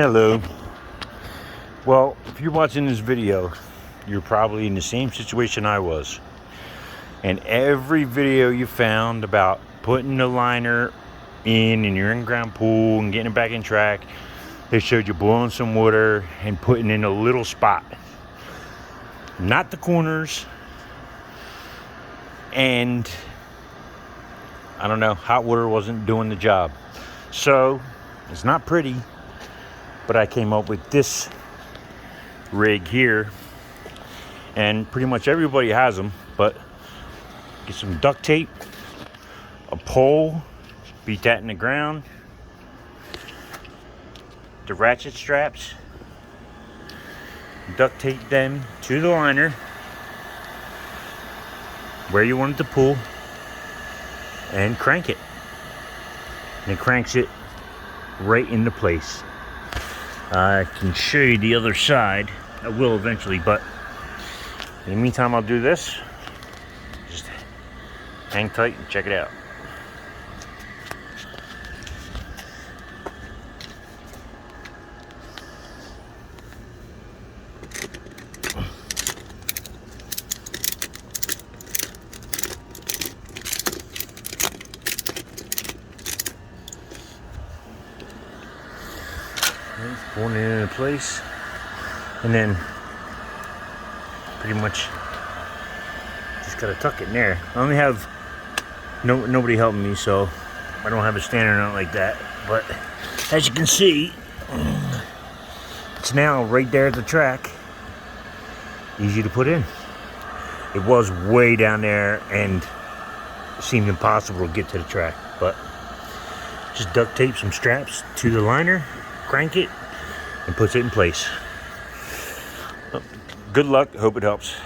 Hello. Well, if you're watching this video, you're probably in the same situation I was. And every video you found about putting the liner in your in-ground pool and getting it back in track, they showed you blowing some water and putting in a little spot. Not the corners. And I don't know, hot water wasn't doing the job. So, it's not pretty. But I came up with this rig here, and pretty much everybody has them. But get some duct tape, a pole, beat that in the ground, the ratchet straps, duct tape them to the liner where you want it to pull, and crank it. And it cranks it right into place. I can show you the other side. I will eventually, but in the meantime, I'll do this. Just hang tight and check it out. Pulling it into place, and then pretty much just gotta tuck it in there. I only have nobody helping me, so I don't have a stand or nothing like that. But as you can see, it's now right there at the track. Easy to put in. It was way down there and it seemed impossible to get to the track, but just duct tape some straps to the liner, crank it, and puts it in place. Good luck. Hope it helps.